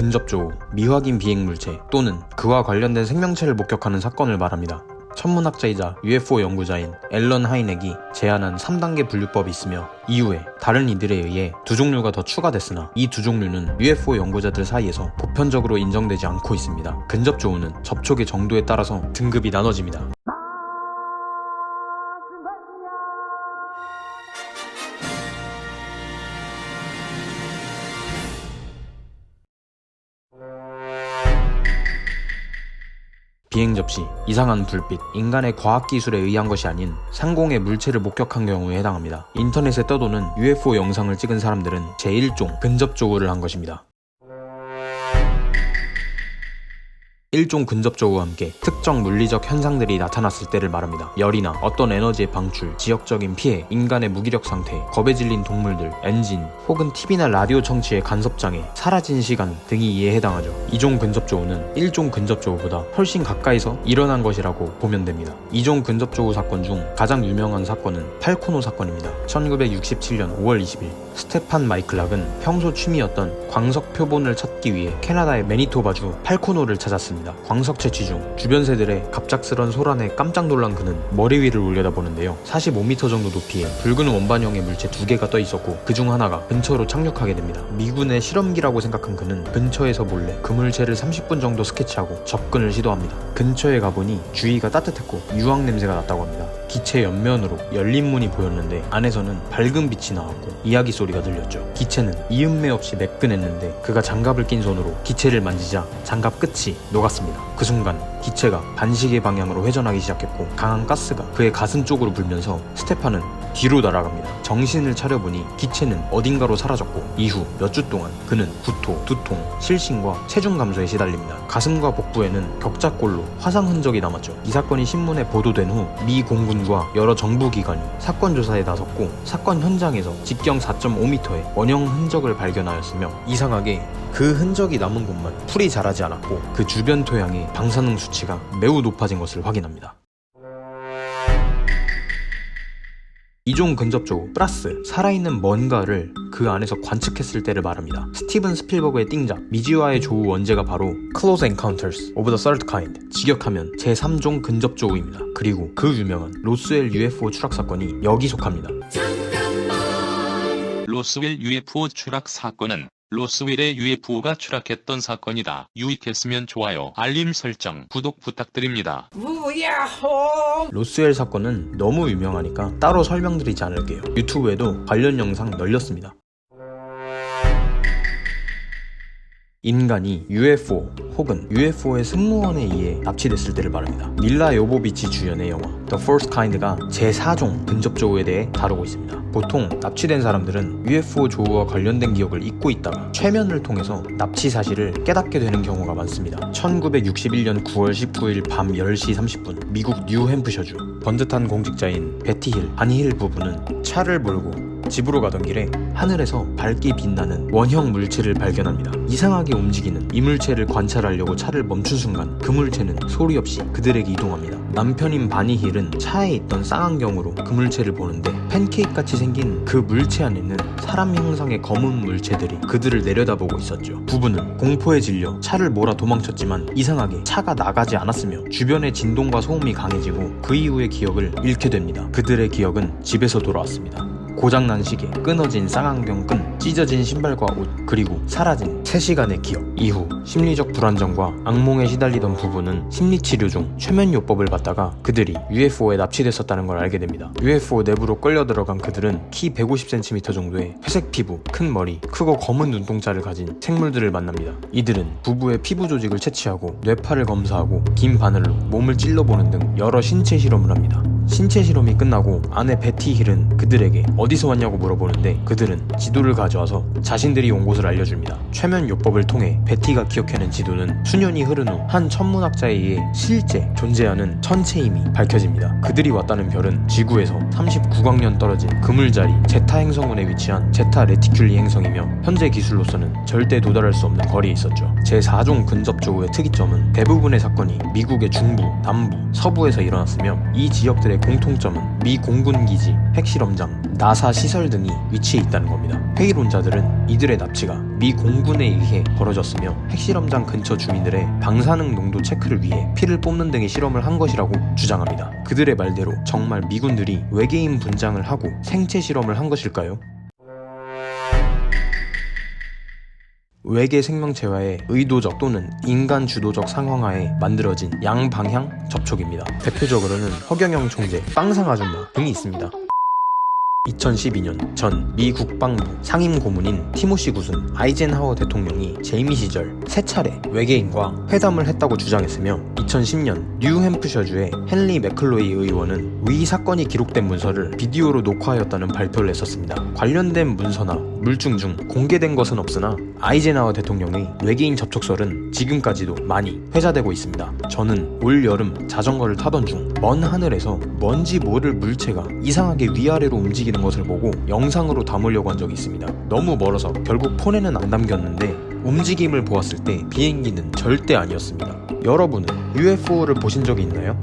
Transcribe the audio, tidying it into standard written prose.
근접조우, 미확인 비행물체 또는 그와 관련된 생명체를 목격하는 사건을 말합니다. 천문학자이자 UFO 연구자인 앨런 하이넥이 제안한 3단계 분류법이 있으며 이후에 다른 이들에 의해 두 종류가 더 추가됐으나 이 두 종류는 UFO 연구자들 사이에서 보편적으로 인정되지 않고 있습니다. 근접조우는 접촉의 정도에 따라서 등급이 나눠집니다. 비행 접시, 이상한 불빛, 인간의 과학기술에 의한 것이 아닌 상공의 물체를 목격한 경우에 해당합니다. 인터넷에 떠도는 UFO 영상을 찍은 사람들은 제1종 근접조우를 한 것입니다. 1종 근접조우와 함께 특정 물리적 현상들이 나타났을 때를 말합니다. 열이나 어떤 에너지의 방출, 지역적인 피해, 인간의 무기력 상태, 겁에 질린 동물들, 엔진, 혹은 TV나 라디오 청취의 간섭장애, 사라진 시간 등이 이에 해당하죠. 2종 근접조우는 1종 근접조우보다 훨씬 가까이서 일어난 것이라고 보면 됩니다. 2종 근접조우 사건 중 가장 유명한 사건은 팔코노 사건입니다. 1967년 5월 20일 스테판 마이클락은 평소 취미였던 광석 표본을 찾기 위해 캐나다의 매니토바주 팔코노를 찾았습니다. 광석 채취 중 주변 새들의 갑작스런 소란에 깜짝 놀란 그는 머리 위를 올려다보는데요. 45m 정도 높이에 붉은 원반형의 물체 2개가 떠 있었고 그 중 하나가 근처로 착륙하게 됩니다. 미군의 실험기라고 생각한 그는 근처에서 몰래 그 물체를 30분 정도 스케치하고 접근을 시도합니다. 근처에 가보니 주위가 따뜻했고 유황 냄새가 났다고 합니다. 기체 옆면으로 열린 문이 보였는데 안에서는 밝은 빛이 나왔고 이야기 소리가 들렸죠. 기체는 이음매 없이 매끈했는데 그가 장갑을 낀 손으로 기체를 만지자 장갑 끝이 녹았습니다. 그 순간 기체가 반시계 방향으로 회전하기 시작했고 강한 가스가 그의 가슴 쪽으로 불면서 스테판은 뒤로 날아갑니다. 정신을 차려보니 기체는 어딘가로 사라졌고 이후 몇 주 동안 그는 구토, 두통, 실신과 체중 감소에 시달립니다. 가슴과 복부에는 격자골로 화상 흔적이 남았죠. 이 사건이 신문에 보도된 후 미 공군과 여러 정부기관이 사건 조사에 나섰고 사건 현장에서 직경 4.5m의 원형 흔적을 발견하였으며 이상하게 그 흔적이 남은 곳만 풀이 자라지 않았고 그 주변 토양의 방사능 수치가 매우 높아진 것을 확인합니다. 2종 근접조우 플러스 살아있는 뭔가를 그 안에서 관측했을 때를 말합니다. 스티븐 스필버그의 띵작 미지와의 조우 원제가 바로 Close Encounters of the Third Kind, 직역하면 제3종 근접조우입니다. 그리고 그 유명한 로스웰 UFO 추락 사건이 여기 속합니다. 로스웰 UFO 추락 사건은 로스웰의 UFO가 추락했던 사건이다. 유익했으면 좋아요, 알림 설정, 구독 부탁드립니다. 로스웰 사건은 너무 유명하니까 따로 설명드리지 않을게요. 유튜브에도 관련 영상 널렸습니다. 인간이 UFO 혹은 UFO의 승무원에 의해 납치됐을 때를 말합니다. 밀라 요보비치 주연의 영화 The First Kind가 제4종 근접조우에 대해 다루고 있습니다. 보통 납치된 사람들은 UFO 조우와 관련된 기억을 잊고 있다가 최면을 통해서 납치 사실을 깨닫게 되는 경우가 많습니다. 1961년 9월 19일 밤 10시 30분 미국 뉴햄프셔주 번듯한 공직자인 베티 힐, 바니 힐 부부는 차를 몰고 집으로 가던 길에 하늘에서 밝게 빛나는 원형 물체를 발견합니다. 이상하게 움직이는 이 물체를 관찰하려고 차를 멈춘 순간 그 물체는 소리 없이 그들에게 이동합니다. 남편인 바니 힐은 차에 있던 쌍안경으로 그 물체를 보는데 팬케이크같이 생긴 그 물체 안에는 사람 형상의 검은 물체들이 그들을 내려다보고 있었죠. 부부는 공포에 질려 차를 몰아 도망쳤지만 이상하게 차가 나가지 않았으며 주변의 진동과 소음이 강해지고 그 이후의 기억을 잃게 됩니다. 그들의 기억은 집에서 돌아왔습니다. 고장난 시계, 끊어진 쌍안경 끈, 찢어진 신발과 옷, 그리고 사라진 3시간의 기억. 이후 심리적 불안정과 악몽에 시달리던 부부는 심리치료 중 최면요법을 받다가 그들이 UFO에 납치됐었다는 걸 알게 됩니다. UFO 내부로 끌려 들어간 그들은 키 150cm 정도의 회색 피부, 큰 머리, 크고 검은 눈동자를 가진 생물들을 만납니다. 이들은 부부의 피부 조직을 채취하고 뇌파를 검사하고 긴 바늘로 몸을 찔러보는 등 여러 신체 실험을 합니다. 신체 실험이 끝나고 아내 베티 힐은 그들에게 어디서 왔냐고 물어보는데 그들은 지도를 가져와서 자신들이 온 곳을 알려줍니다. 최면요법을 통해 베티가 기억해낸 지도는 수년이 흐른 후 한 천문학자에 의해 실제 존재하는 천체임이 밝혀집니다. 그들이 왔다는 별은 지구에서 39광년 떨어진 그물자리 제타 행성운에 위치한 제타 레티큘리 행성이며 현재 기술로서는 절대 도달할 수 없는 거리에 있었죠. 제4종 근접조우의 특이점은 대부분의 사건이 미국의 중부, 남부, 서부에서 일어났으며 이 지역들의 공통점은 미 공군기지, 핵실험장, 나사 시설 등이 위치해 있다는 겁니다. 회의론자들은 이들의 납치가 미 공군에 의해 벌어졌으며 핵실험장 근처 주민들의 방사능 농도 체크를 위해 피를 뽑는 등의 실험을 한 것이라고 주장합니다. 그들의 말대로 정말 미군들이 외계인 분장을 하고 생체 실험을 한 것일까요? 외계 생명체와의 의도적 또는 인간 주도적 상황하에 만들어진 양방향 접촉입니다. 대표적으로는 허경영 총재, 빵상 아줌마 등이 있습니다. 2012년 전 미 국방부 상임 고문인 티모시 구슨 아이젠하워 대통령이 재임 시절 3차례 외계인과 회담을 했다고 주장했으며 2010년 뉴햄프셔주의 헨리 맥클로이 의원은 위 사건이 기록된 문서를 비디오로 녹화하였다는 발표를 했었습니다. 관련된 문서나 물증 중 공개된 것은 없으나 아이젠하워 대통령의 외계인 접촉설은 지금까지도 많이 회자되고 있습니다. 저는 올 여름 자전거를 타던 중 먼 하늘에서 뭔지 모를 물체가 이상하게 위아래로 움직이는 것을 보고 영상으로 담으려고 한 적이 있습니다. 너무 멀어서 결국 폰에는 안 담겼는데 움직임을 보았을 때 비행기는 절대 아니었습니다. 여러분은 UFO를 보신 적이 있나요?